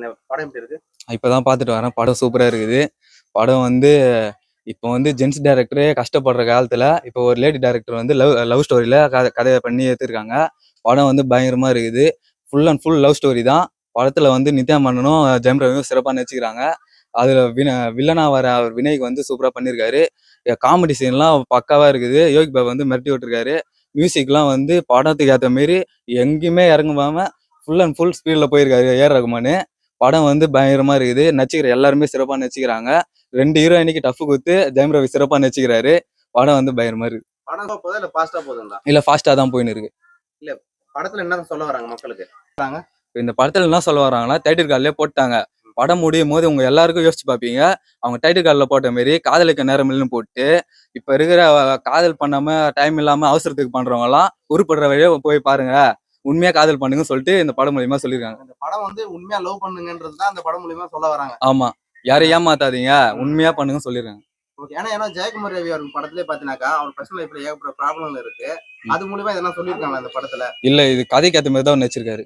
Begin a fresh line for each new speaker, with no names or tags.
பாத்தீங்க படம் எப்படி இருக்கு?
இப்பதான் பார்த்துட்டு வரேன். படம் சூப்பரா இருக்குது. படம் வந்து இப்போ வந்து ஜென்ஸ் டைரக்டரே கஷ்டப்படுற காலத்துல இப்போ ஒரு லேடி டைரக்டர் வந்து லவ் ஸ்டோரியில கதையை பண்ணி எடுத்திருக்காங்க. படம் வந்து பயங்கரமா இருக்குது. Full and full love story தான். படத்துல வந்து நித்யா மேனனும் ஜெயம் ரவியும் சிறப்பா நடிச்சுக்கிறாங்க. அதுல வில்லனா வர அவர் வினய்க்கு வந்து சூப்பரா பண்ணியிருக்காரு. காமெடி சீன்லாம் பக்காவா இருக்குது. யோகி பாபு வந்து மிரட்டி விட்டுருக்காரு. மியூசிக்லாம் வந்து படத்துக்கு ஏற்ற மாரி எங்கேயுமே இறங்குவாம ஃபுல் அண்ட் ஃபுல் ஸ்பீட்ல போயிருக்காரு ஏஆர் ரகுமானு. படம் வந்து பயங்கரமா இருக்குது. நடிச்சுக்கிற எல்லாருமே சிறப்பா நடிச்சுக்கிறாங்க. 2 ஹீரோயினுக்கு டஃப் கொடுத்து ஜெயம் ரவி சிறப்பா நடிச்சுக்கிறாரு. படம் வந்து பயங்கரமா இருக்கு.
படம் போதா இல்ல ஃபாஸ்டா போதுங்களா?
இல்ல ஃபாஸ்டா தான் போயின்னு இருக்கு.
இல்ல படத்துல என்ன சொல்ல வராங்க மக்களுக்கு?
இந்த படத்துல என்ன சொல்ல வராங்கன்னா, டைட்டில் கார்ட்லயே போட்டாங்க. படம் முடியும் போது உங்க எல்லாருக்கும் யோசிச்சு பார்ப்பீங்க. அவங்க டைட்டில் கார்டில் போட்ட மாரி காதலிக்க நேரமில்லைன்னு போட்டு, இப்ப இருக்கிற காதல் பண்ணாம டைம் இல்லாம அவசரத்துக்கு பண்றவங்க எல்லாம் உருப்படுற வழியே போய் பாருங்க. உண்மையா காதல் பண்ணுங்கன்னு சொல்லிட்டு இந்த படம் மூலியமா சொல்லியிருக்காங்க.
இந்த படம் வந்து உண்மையா லவ் பண்ணுங்கன்றது தான் அந்த படம் மூலியமா சொல்ல வராங்க.
ஆமா, யாரையும் ஏமாத்தாதீங்க, உண்மையா பண்ணுங்கன்னு சொல்லிருக்காங்க.
ஏன்னா ஜெயக்குமார் ரவி அவர் படத்திலே பாத்தீங்கன்னாக்கா அவர் பர்சனல் லைஃப்ல ஏகப்பட்ட ப்ராப்ளம் இருக்கு. அது மூலியமா இதெல்லாம் சொல்லியிருக்காங்க அந்த படத்துல.
இல்ல, இது கதைக்கு ஏத்த மாதிரி தான் நடிச்சிருக்காரு.